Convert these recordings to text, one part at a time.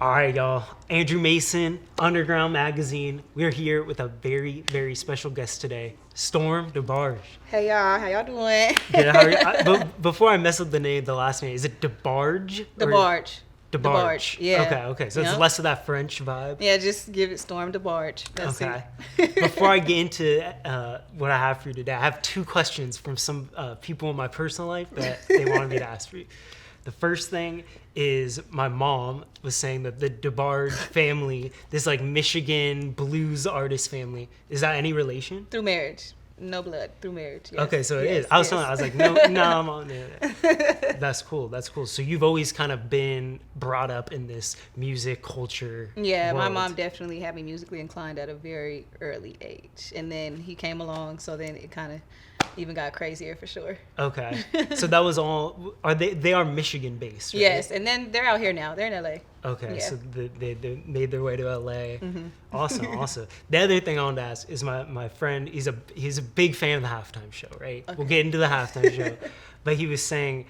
All right, y'all. Andrew Mason, Underground Magazine. We're here with a very, very special guest today, Storm DeBarge. Hey y'all, how y'all doing? Good, how are you? But before I mess up the last name, is it DeBarge? DeBarge. DeBarge. Yeah. Okay. So it's less of that French vibe. Yeah, just give it Storm DeBarge. That's it. Before I get into what I have for you today, I have two questions from some people in my personal life that they wanted me to ask for you. The first thing is my mom was saying that the DeBarge family, this like Michigan blues artist family, is that any relation? Through marriage. No blood, through marriage. Yes. Okay, so it is. I was like, no, I'm on there. That's cool. So you've always kind of been brought up in this music culture. Yeah, world. my mom definitely had me musically inclined at a very early age. And then he came along, so then it kind of even got crazier for sure. Okay. So that was all, they are Michigan based, right? Yes, and then they're out here now. They're in LA. Okay, Yeah. so they made their way to LA. Mm-hmm. Awesome. The other thing I wanted to ask is my friend, he's a big fan of the halftime show, right? Okay. We'll get into the halftime show. But he was saying,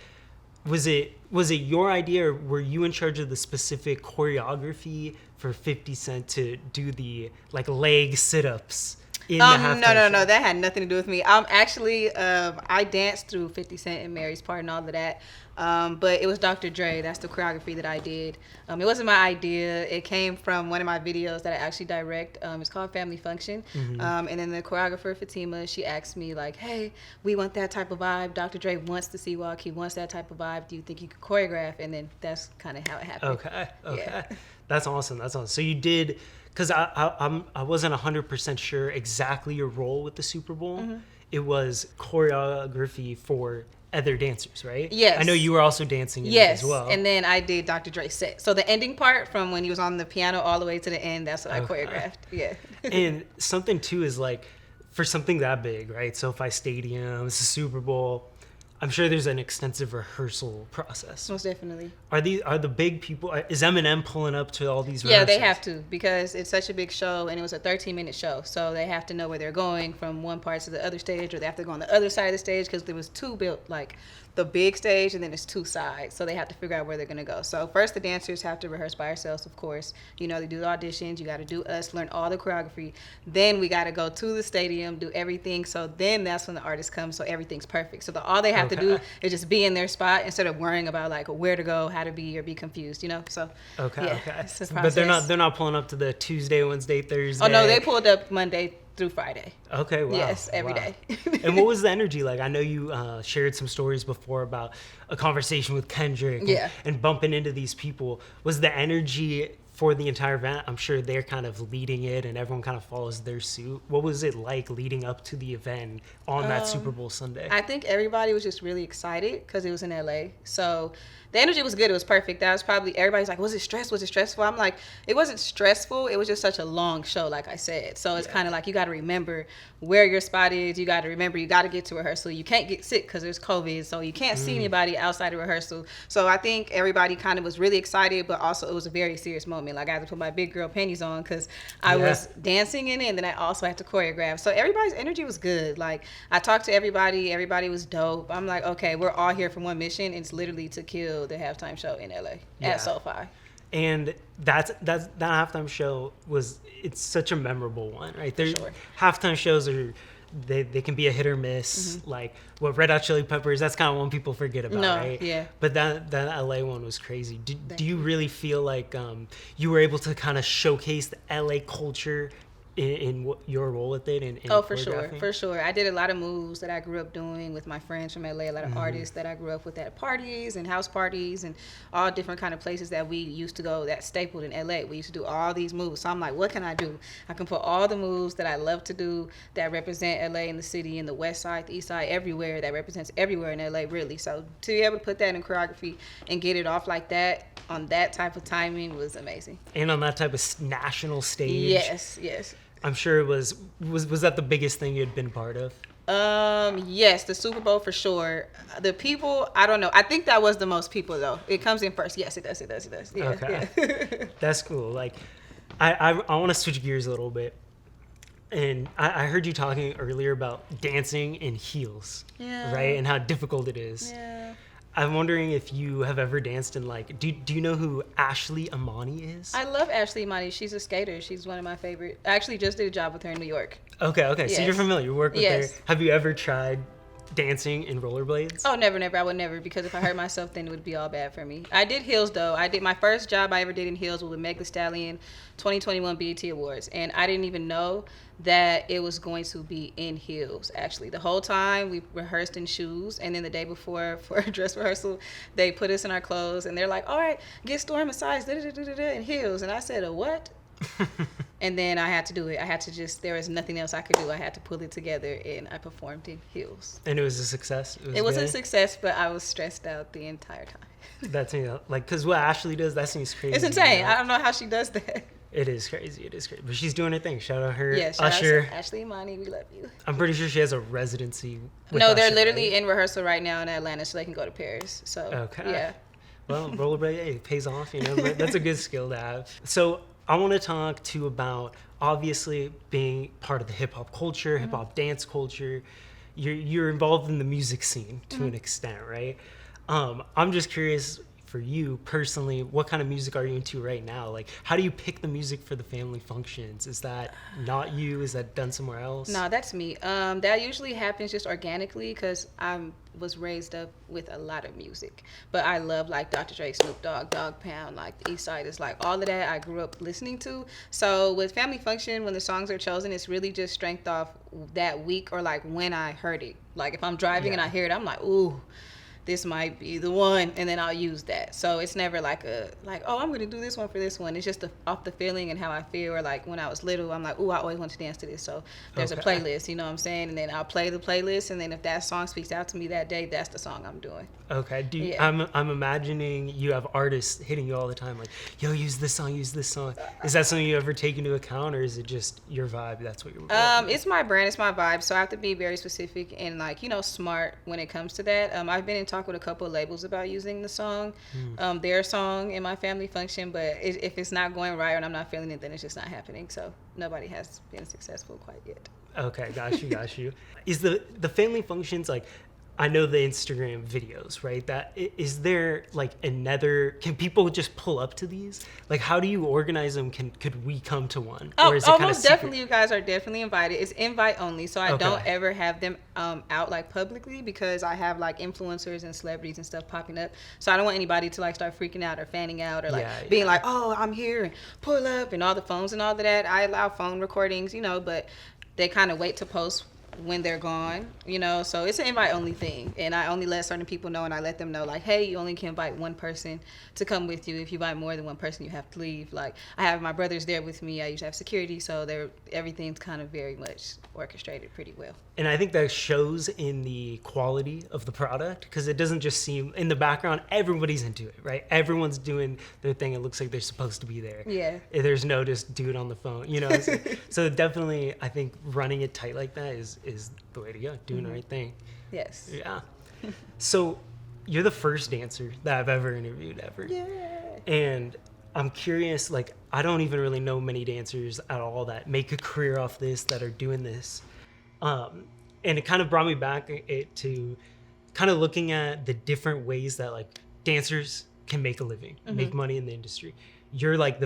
was it your idea, or were you in charge of the specific choreography for 50 Cent to do the like leg sit-ups? No, that had nothing to do with me. Actually, I danced through 50 Cent and Mary's part and all of that. But it was Dr. Dre. That's the choreography that I did. It wasn't my idea. It came from one of my videos that I actually direct. It's called Family Function. Mm-hmm. And then the choreographer, Fatima, she asked me like, hey, we want that type of vibe. Dr. Dre wants to see walk. He wants that type of vibe. Do you think you could choreograph? And then that's kind of how it happened. Okay. Yeah. That's awesome. So you did, because I wasn't 100% sure exactly your role with the Super Bowl. Mm-hmm. It was choreography for other dancers, right? Yes. I know you were also dancing in it Yes, as well. and then I did Dr. Dre's set. So the ending part from when he was on the piano all the way to the end, that's what I choreographed. Yeah. And something too is like, for something that big, right? SoFi Stadium, it's a Super Bowl. I'm sure there's an extensive rehearsal process. Most definitely. Are the big people? Is Eminem pulling up to all these rehearsals? Yeah, they have to, because it's such a big show, and it was a 13-minute show. So they have to know where they're going from one part to the other stage, or they have to go on the other side of the stage, because there was two built, like the big stage, and then there's two sides. So they have to figure out where they're going to go. So first, the dancers have to rehearse by ourselves, of course. You know, they do the auditions. You got to do us, learn all the choreography. Then we got to go to the stadium, do everything. So then that's when the artist comes, so everything's perfect. So all they have to do is just be in their spot instead of worrying about like where to go, how to be, or be confused, you know? So Okay. it's a But they're process. not pulling up to the Tuesday, Wednesday, Thursday. Oh no, they pulled up Monday through Friday. Okay, wow. Yes, every day. And what was the energy like? I know you shared some stories before about a conversation with Kendrick and bumping into these people. Was the energy for the entire event? I'm sure they're kind of leading it and everyone kind of follows their suit. What was it like leading up to the event on that Super Bowl Sunday? I think everybody was just really excited because it was in LA. So the energy was good. It was perfect. That was probably, everybody's like, was it stressful? Was it stressful? I'm like, it wasn't stressful. It was just such a long show, like I said. So it's kind of like, you got to remember where your spot is. You got to remember, you got to get to rehearsal. You can't get sick because there's COVID. So you can't see anybody outside of rehearsal. So I think everybody kind of was really excited, but also it was a very serious moment. Like I had to put my big girl panties on because I was dancing in it, and then I also had to choreograph. So everybody's energy was good. Like I talked to everybody. Everybody was dope. I'm like, okay, we're all here for one mission. And it's literally to kill the halftime show in LA at SoFi. And that halftime show it's such a memorable one, right? Halftime shows are they can be a hit or miss. Mm-hmm. Like what Red Hot Chili Peppers, that's kind of one people forget about, right? Yeah. But that LA one was crazy. Do you really feel like you were able to kind of showcase the LA culture in what your role with it? In for sure. I did a lot of moves that I grew up doing with my friends from LA, a lot of artists that I grew up with at parties and house parties and all different kind of places that we used to go that stapled in LA. We used to do all these moves. So I'm like, what can I do? I can put all the moves that I love to do that represent LA in the city, in the west side, the east side, everywhere, that represents everywhere in LA, really. So to be able to put that in choreography and get it off like that on that type of timing was amazing. And on that type of national stage. Yes. I'm sure it was that the biggest thing you'd been part of? Yes, the Super Bowl for sure. The people, I don't know. I think that was the most people though. It comes in first. Yes, it does. Yeah, okay. Yeah. That's cool. Like, I want to switch gears a little bit. And I heard you talking earlier about dancing in heels, right? And how difficult it is. Yeah. I'm wondering if you have ever danced in like, do you know who Ashley Amani is? I love Ashley Amani. She's a skater. She's one of my favorite. I actually just did a job with her in New York. Okay. Yes. So you're familiar. You work with Yes. her. Have you ever tried dancing in rollerblades? Oh, never. I would never, because if I hurt myself, then it would be all bad for me. I did heels though. I did my first job I ever did in heels was with Meg Thee Stallion 2021 BET Awards, and I didn't even know that it was going to be in heels. Actually, the whole time we rehearsed in shoes, and then the day before for a dress rehearsal, they put us in our clothes, and they're like, "All right, get Storm a size in heels," and I said, "A what?" And then I had to do it. I had to there was nothing else I could do. I had to pull it together, and I performed in heels. And it was a success? It was a success, but I was stressed out the entire time. That's, like, because what Ashley does, that seems crazy. It's insane. I don't know how she does that. It is crazy. But she's doing her thing. Shout out her. Yeah, shout Usher. out to Ashley Imani. We love you. I'm pretty sure she has a residency with No, they're Usher, literally right? in rehearsal right now in Atlanta so they can go to Paris. So, Okay. yeah. Well, rollerblade, hey, it pays off, but that's a good skill to have. So I want to talk too about obviously being part of the hip hop culture, hip hop dance culture. You're involved in the music scene to an extent, right? I'm just curious for you personally, what kind of music are you into right now? Like, how do you pick the music for the family functions? Is that not you? Is that done somewhere else? No, that's me. That usually happens just organically because I was raised up with a lot of music. But I love like Dr. Dre, Snoop Dogg, Dog Pound, like the East Side is like all of that I grew up listening to. So with family function, when the songs are chosen, it's really just strength off that week or like when I heard it. Like if I'm driving and I hear it, I'm like, ooh, this might be the one, and then I'll use that. So it's never like oh, I'm gonna do this one for this one. It's just off the feeling and how I feel. Or like when I was little, I'm like, ooh, I always want to dance to this. So there's a playlist, you know what I'm saying? And then I'll play the playlist, and then if that song speaks out to me that day, that's the song I'm doing. Okay. I'm imagining you have artists hitting you all the time, like, yo, use this song. Is that something you ever take into account, or is it just your vibe? That's what you're It's my brand, it's my vibe. So I have to be very specific and like, smart when it comes to that. I've been in talk with a couple of labels about using the song, their song in my family function, but if it's not going right and I'm not feeling it, then it's just not happening. So nobody has been successful quite yet. Okay, got you. Is the family functions, like, I know the Instagram videos, right? That is there like another? Can people just pull up to these? Like, how do you organize them? Could we come to one? Or is it most definitely, you guys are definitely invited. It's invite only, so I don't ever have them out like publicly because I have like influencers and celebrities and stuff popping up. So I don't want anybody to like start freaking out or fanning out or like being like, oh, I'm here and pull up and all the phones and all of that. I allow phone recordings, but they kind of wait to post when they're gone, so it's an invite only thing, and I only let certain people know, and I let them know like, hey, you only can invite one person to come with you. If you invite more than one person, you have to leave. Like, I have my brothers there with me. I usually have security, so everything's kind of very much orchestrated pretty well. And I think that shows in the quality of the product, because it doesn't just seem in the background, everybody's into it, right? Everyone's doing their thing. It looks like they're supposed to be there. Yeah. There's no just dude on the phone, So definitely, I think running it tight like that is the way to go, doing the right thing. Yes. Yeah. So you're the first dancer that I've ever interviewed ever. Yeah. And I'm curious, like, I don't even really know many dancers at all that make a career off this, that are doing this. And it kind of brought me back to kind of looking at the different ways that like dancers can make a living, make money in the industry. You're like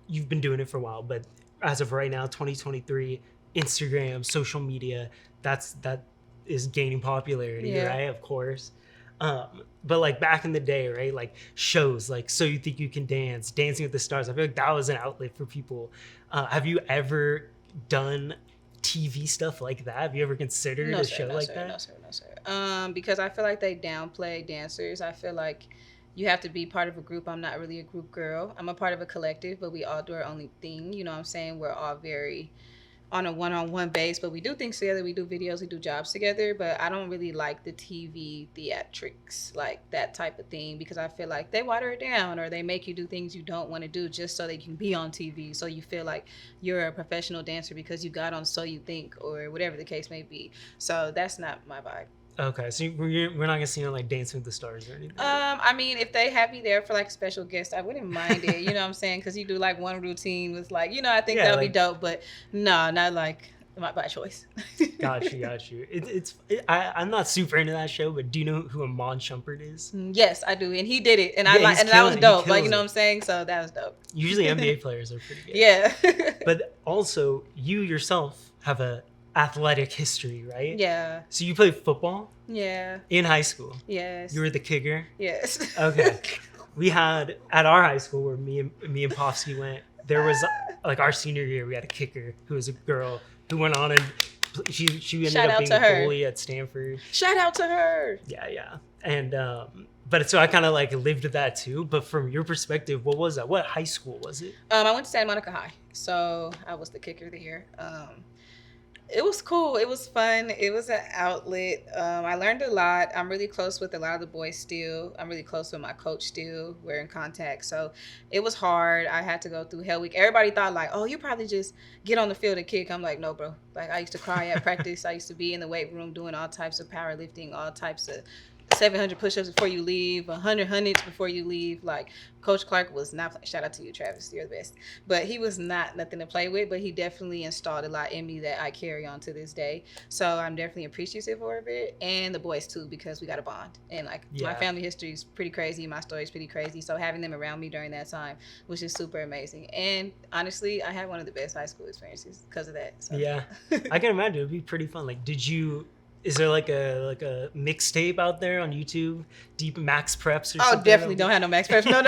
you've been doing it for a while, but as of right now, 2023, Instagram, social media, that is gaining popularity, right? Of course. But like back in the day, right? Like shows like So You Think You Can Dance, Dancing with the Stars. I feel like that was an outlet for people. Have you ever done TV stuff like that? Have you ever considered a show like that? No, sir. Because I feel like they downplay dancers. I feel like you have to be part of a group. I'm not really a group girl. I'm a part of a collective, but we all do our own thing. You know what I'm saying? We're all very on a one-on-one base, but we do things together. We do videos, we do jobs together, but I don't really like the TV theatrics, like that type of thing, because I feel like they water it down or they make you do things you don't want to do just so they can be on TV. So you feel like you're a professional dancer because you got on So You Think or whatever the case may be. So that's not my vibe. Okay, so we're not gonna see you like Dancing with the Stars or anything? I mean, if they have me there for like a special guest, I wouldn't mind it. You know what I'm saying? Because you do like one routine with like, I think that would be dope. But no, not like by choice. Got you. I'm not super into that show, but do you know who Amon Shumpert is? Yes, I do, and he did it, and that was dope. Like, you know what I'm saying? So that was dope. Usually NBA players are pretty good. Yeah. But also, you yourself have a athletic history, right? Yeah. So you played football? Yeah. In high school? Yes. You were the kicker? Yes. Okay. We had, at our high school where me and Povsky went, there was, like, our senior year, we had a kicker who was a girl who went on and she ended up being a goalie at Stanford. Shout out to her. Yeah. And, but so I kind of like lived that too. But from your perspective, what was that? What high school was it? I went to Santa Monica High. So I was the kicker there. It was cool. It was fun. It was an outlet. I learned a lot. I'm really close with a lot of the boys still. I'm really close with my coach still. We're in contact. So it was hard. I had to go through Hell Week. Everybody thought like, oh, you probably just get on the field and kick. I'm like, no, bro. Like, I used to cry at practice. I used to be in the weight room doing all types of powerlifting, all types of 700 push-ups before you leave, 100 hundreds before you leave. Like, Coach Clark was not, shout out to you, Travis, you're the best. But he was not nothing to play with, but he definitely installed a lot in me that I carry on to this day. So I'm definitely appreciative of it, and the boys too, because we got a bond. And like, my family history is pretty crazy, my story is pretty crazy. So having them around me during that time was just super amazing. And honestly, I had one of the best high school experiences because of that. So. Yeah, I can imagine it'd be pretty fun. Like, is there like a mixtape out there on YouTube? Deep Max Preps or something? Oh, definitely don't have no Max Preps. No.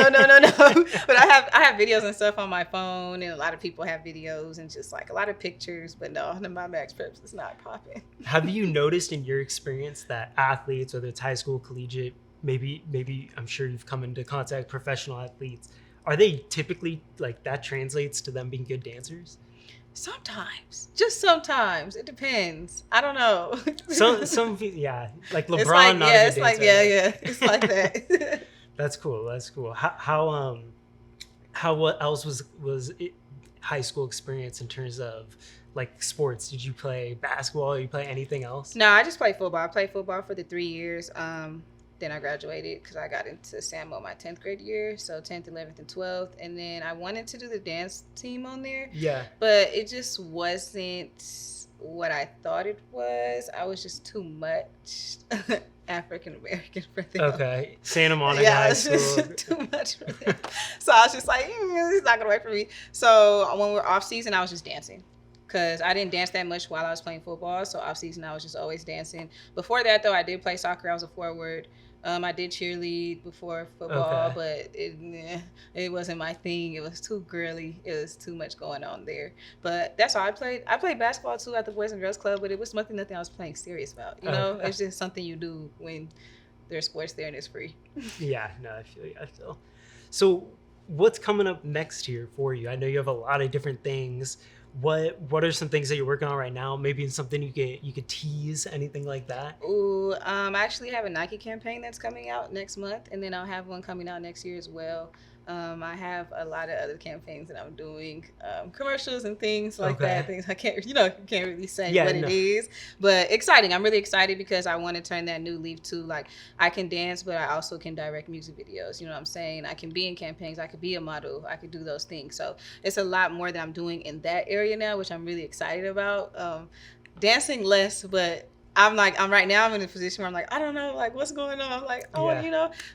But I have videos and stuff on my phone, and a lot of people have videos and just like a lot of pictures. But no, my Max Preps is not popping. Have you noticed in your experience that athletes, whether it's high school, collegiate, maybe I'm sure you've come into contact with professional athletes, are they typically like that translates to them being good dancers? Sometimes, just sometimes. It depends. I don't know. Some yeah, like LeBron. It's like, not yeah, a good it's dancer, like yeah, it's like that. That's cool. How what else was it, high school experience in terms of like sports? Did you play basketball? Did you play anything else? No, I just played football. I played football for the 3 years. Then I graduated because I got into SAMO my 10th grade year. So 10th, 11th, and 12th. And then I wanted to do the dance team on there. Yeah. But it just wasn't what I thought it was. I was just too much African American for them. Okay. Santa Monica High School. Just too much for them. So I was just like, it's not going to work for me. So when we were off season, I was just dancing. Because I didn't dance that much while I was playing football. So off season, I was just always dancing. Before that, though, I did play soccer. I was a forward. I did cheerlead before football, but it wasn't my thing. It was too girly. It was too much going on there. But that's all I played. I played basketball too at the Boys and Girls Club, but it was nothing I was playing serious about. You know, it's just something you do when there's sports there and it's free. Yeah, no, I feel. So what's coming up next here for you? I know you have a lot of different things. What are some things that you're working on right now? Maybe something you could tease, anything like that? Ooh, I actually have a Nike campaign that's coming out next month, and then I'll have one coming out next year as well. I have a lot of other campaigns that I'm doing, commercials and things like that. Things I can't really say what it is, but exciting. I'm really excited because I want to turn that new leaf to like I can dance, but I also can direct music videos. You know what I'm saying? I can be in campaigns. I could be a model. I could do those things. So it's a lot more that I'm doing in that area now, which I'm really excited about. Dancing less, but I'm right now I'm in a position where I'm like, I don't know, like what's going on. I'm like,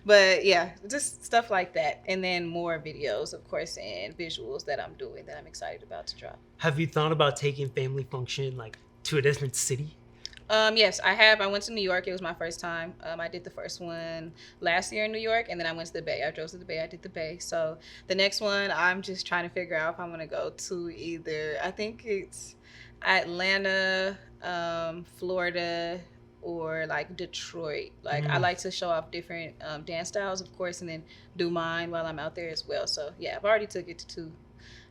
but yeah, just stuff like that. And then more videos, of course, and visuals that I'm doing that I'm excited about to drop. Have you thought about taking Family Function like to a different city? Yes, I have. I went to New York. It was my first time. I did the first one last year in New York, and then I went to the Bay. I drove to the Bay. I did the Bay. So the next one, I'm just trying to figure out if I'm going to go to either, I think it's Atlanta, Florida, or like Detroit. Like I like to show off different dance styles, of course, and then do mine while I'm out there as well. So yeah, I've already took it to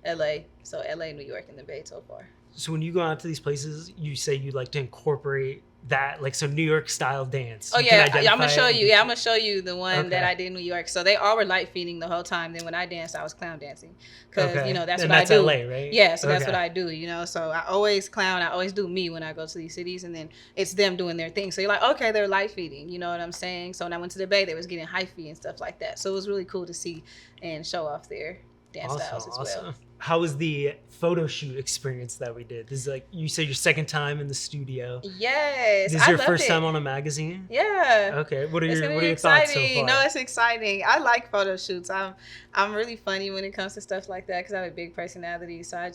LA. So LA, New York, and the Bay so far. So when you go out to these places, you say you like to incorporate that, like some New York style dance. Oh yeah, I'm gonna show you. Yeah, I'm gonna show you the one that I did in New York. So they all were light feeding the whole time. Then when I danced, I was clown dancing because that's what I do. LA, right? Yeah, so that's what I do. So I always clown. I always do me when I go to these cities, and then it's them doing their thing. So you're like, okay, they're light feeding. You know what I'm saying? So when I went to the Bay, they was getting hyphy and stuff like that. So it was really cool to see and show off their dance styles as well. how was the photo shoot experience that we did? This is like, you said, your second time in the studio. Yes, This is your first time on a magazine? Yeah. Okay. What are It's your thoughts so far? No, it's exciting. I like photo shoots. I'm really funny when it comes to stuff like that because I have a big personality. So I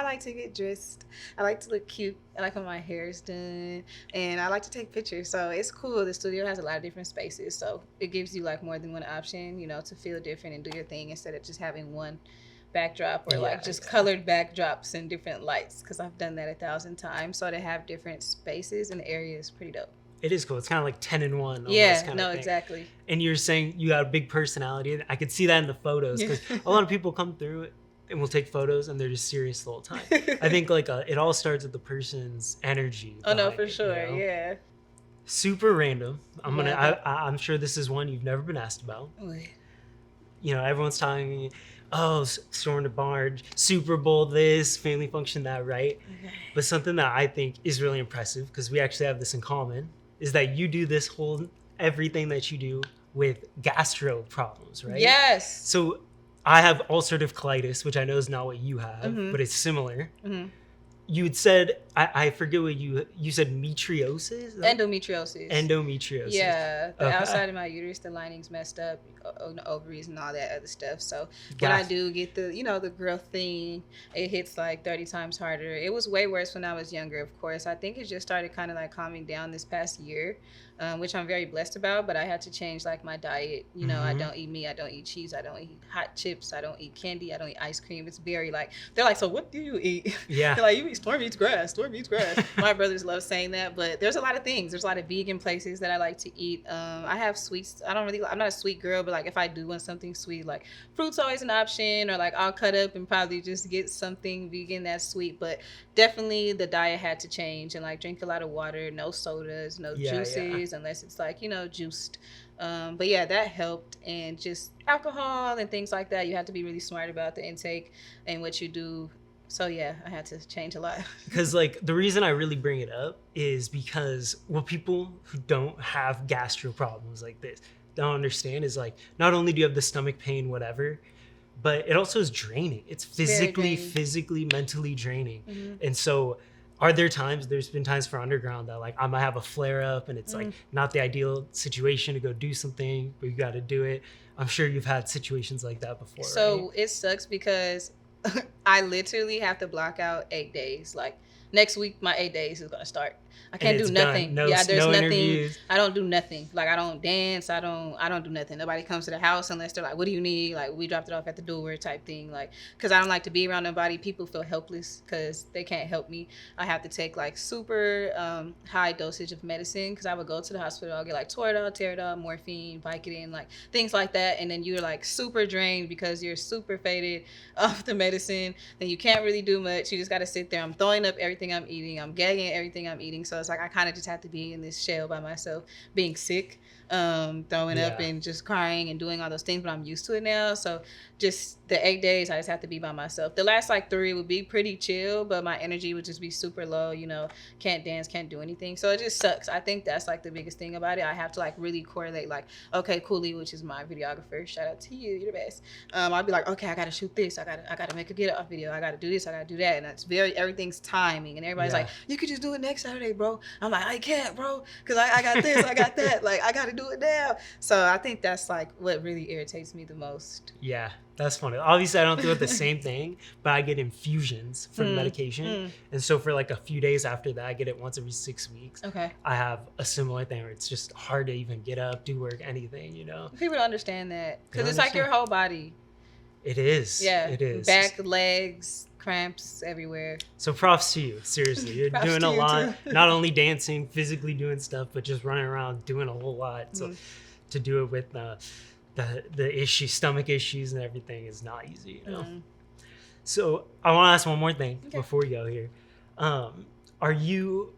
like to get dressed. I like to look cute. I like when my hair is done, and I like to take pictures. So it's cool. The studio has a lot of different spaces, so it gives you like more than one option, to feel different and do your thing instead of just having one backdrop or just colored backdrops and different lights, because I've done that 1,000 times. So to have different spaces and areas is pretty dope. It is cool. It's kind of like 10 in 1. Yeah, no, exactly. And you're saying you got a big personality. I could see that in the photos, because a lot of people come through and will take photos and they're just serious the whole time. I think it all starts with the person's energy. Oh no, for sure. Yeah. Super random. I'm sure this is one you've never been asked about. Everyone's telling me, oh, Storm DeBarge, Super Bowl this, family function that, right? Okay. But something that I think is really impressive, because we actually have this in common, is that you do everything that you do with gastro problems, right? Yes. So I have ulcerative colitis, which I know is not what you have, but it's similar. Mm-hmm. You had said, I forget what you said, metriosis? Endometriosis. Yeah, the outside of my uterus, the lining's messed up, the ovaries and all that other stuff. So when I do get the growth thing, it hits like 30 times harder. It was way worse when I was younger, of course. I think it just started kind of like calming down this past year, which I'm very blessed about, but I had to change like my diet. I don't eat meat, I don't eat cheese, I don't eat hot chips, I don't eat candy, I don't eat ice cream. It's very like, they're like, so what do you eat? Yeah. They're like, you eat Storm eats grass. My brothers love saying that, but there's a lot of things. There's a lot of vegan places that I like to eat. I have sweets. I'm not a sweet girl, but like if I do want something sweet, like fruit's always an option, or like I'll cut up and probably just get something vegan that's sweet. But definitely the diet had to change, and like drink a lot of water, no sodas, no juices, unless it's like, juiced. But yeah, that helped. And just alcohol and things like that, you have to be really smart about the intake and what you do. So yeah, I had to change a lot. Because like the reason I really bring it up is because what people who don't have gastro problems like this don't understand is like, not only do you have the stomach pain, whatever, but it also is draining. It's physically, mentally draining. Mm-hmm. And so there's been times for underground that like I might have a flare up and it's like not the ideal situation to go do something, but you got to do it. I'm sure you've had situations like that before. So right? It sucks because I literally have to block out 8 days. Like next week, my 8 days is going to start. I can't do nothing. There's nothing. Interviews. I don't do nothing. Like I don't dance. I don't do nothing. Nobody comes to the house unless they're like, what do you need? Like we dropped it off at the door type thing. Like, cause I don't like to be around nobody. People feel helpless cause they can't help me. I have to take like super high dosage of medicine. Cause I would go to the hospital. I'll get like Toradol, morphine, Vicodin, like things like that. And then you're like super drained because you're super faded off the medicine. Then you can't really do much. You just got to sit there. I'm throwing up everything I'm eating. I'm gagging everything I'm eating. So it's like I kind of just have to be in this shell by myself, being sick, throwing up and just crying and doing all those things, but I'm used to it now. So just the 8 days, I just have to be by myself. The last like 3 would be pretty chill, but my energy would just be super low, can't dance, can't do anything. So it just sucks. I think that's like the biggest thing about it. I have to like really correlate like, okay, Cooley, which is my videographer, shout out to you, you're the best. I'll be like, okay, I gotta shoot this, I gotta make a get off video, I gotta do this, I gotta do that. And it's everything's timing, and everybody's like, you could just do it next Saturday, bro. I'm like, I can't, bro, because I got this, I got that, like I gotta do it now. So I think that's like what really irritates me the most. Yeah, that's funny. Obviously I don't do it the same thing, but I get infusions for medication. And so for like a few days after that, I get it once every 6 weeks. Okay. I have a similar thing where it's just hard to even get up, do work, anything, People don't understand that because it's like your whole body. It is. Yeah. It is. Back, legs, cramps everywhere. So props to you. Seriously. You're doing a lot, not only dancing, physically doing stuff, but just running around doing a whole lot. So to do it with the stomach issues and everything is not easy, So I want to ask one more thing before we go here. Are you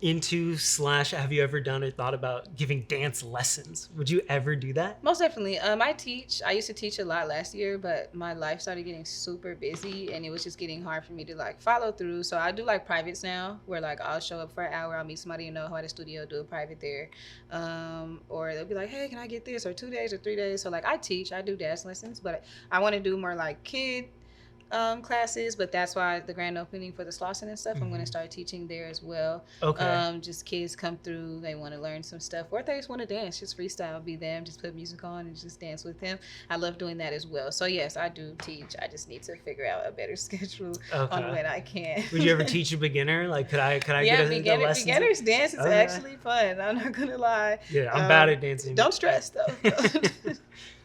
have you ever done or thought about giving dance lessons? Would you ever do that? Most definitely. I used to teach a lot last year, but my life started getting super busy and it was just getting hard for me to like follow through. So I do like privates now where like I'll show up for an hour, I'll meet somebody at a studio, do a private there. Or they'll be like, hey, can I get this? Or 2 days or 3 days. So like I do dance lessons, but I want to do more like kid classes, but that's why the grand opening for the Slauson and stuff, I'm going to start teaching there as well. Okay. Just kids come through, they want to learn some stuff, or if they just want to dance, just freestyle, be them, just put music on and just dance with them. I love doing that as well. So yes, I do teach. I just need to figure out a better schedule on when I can. Would you ever teach a beginner? Like, could I get a lesson? Beginners dance is actually fun. I'm not gonna lie. Yeah, I'm bad at dancing. Don't stress though.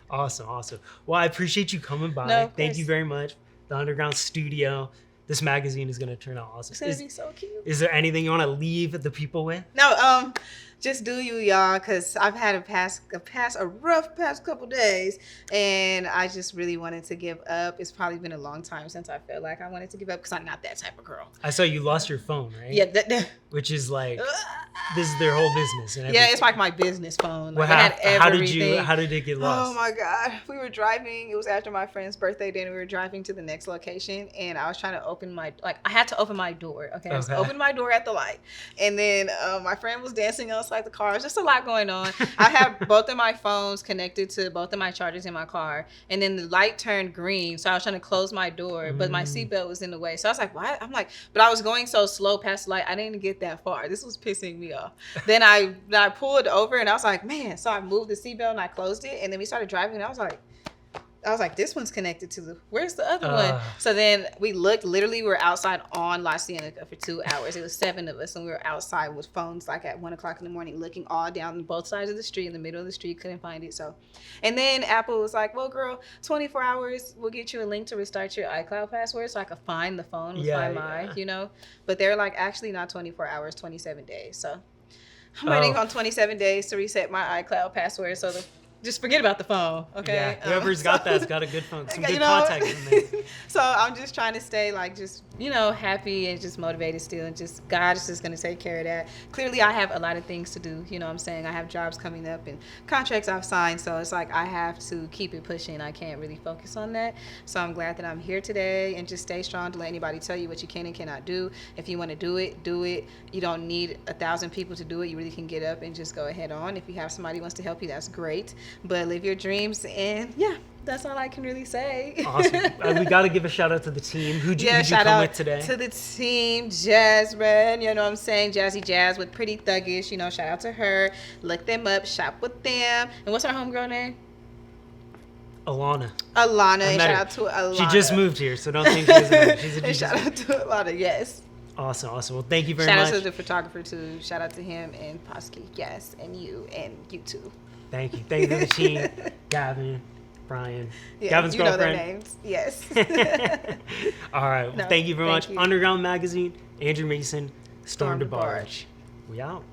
Awesome. Well, I appreciate you coming by. No, thank you very much. The Underground Studio. This magazine is going to turn out awesome. It's going to be so cute. Is there anything you want to leave the people with? No, just do you, y'all, because I've had a rough past couple days, and I just really wanted to give up. It's probably been a long time since I felt like I wanted to give up because I'm not that type of girl. I saw you lost your phone, right? Yeah. Which is like, this is their whole business. And yeah, it's like my business phone. Like, how did it get lost? Oh my God. We were driving. It was after my friend's birthday day, and we were driving to the next location, and I was trying to I had to open my door. Okay. I opened my door at the light, and then my friend was dancing outside the car. It was just a lot going on. I had both of my phones connected to both of my chargers in my car, and then the light turned green, so I was trying to close my door, but my seatbelt was in the way. So I was like, "What?" I'm like, but I was going so slow past the light, I didn't get that far. This was pissing me off. Then I pulled over, and I was like, "Man!" So I moved the seatbelt and I closed it, and then we started driving, and I was like, this one's connected to where's the other one? So then we looked, literally we were outside on La Cienega for 2 hours. It was 7 of us, and we were outside with phones like at 1 o'clock in the morning, looking all down both sides of the street, in the middle of the street, couldn't find it. So, and then Apple was like, well, girl, 24 hours, we'll get you a link to restart your iCloud password so I could find the phone with Find My, you know? But they're like, actually not 24 hours, 27 days. So I'm waiting on 27 days to reset my iCloud password so just forget about the phone, okay? Yeah, whoever's got that's got a good phone. Some good contacts in there. So I'm just trying to stay happy and just motivated still, and just God is just going to take care of that. Clearly, I have a lot of things to do. You know what I'm saying? I have jobs coming up and contracts I've signed, so it's like I have to keep it pushing. I can't really focus on that. So I'm glad that I'm here today, and just stay strong. To let anybody tell you what you can and cannot do. If you want to do it, do it. You don't need 1,000 people to do it. You really can get up and just go ahead on. If you have somebody who wants to help you, that's great. But live your dreams, and yeah, that's all I can really say. Awesome. We got to give a shout out to the team. Who'd you come with today? To the team, Jasmine, you know what I'm saying? Jazzy Jazz with Pretty Thuggish, you know, shout out to her. Look them up, shop with them. And what's our homegirl name? Alana. And shout out to Alana. She just moved here, so don't think she's a DJ. Shout out to Alana, yes. Awesome. Well, thank you very much. Shout out to the photographer too. Shout out to him and Posky, yes, and you too. Thank you to the team, Gavin, Brian, yeah, Gavin's you girlfriend. Know their names, yes. All right. Well, thank you very much. You. Underground Magazine, Andrew Mason, Storm DeBarge. We out.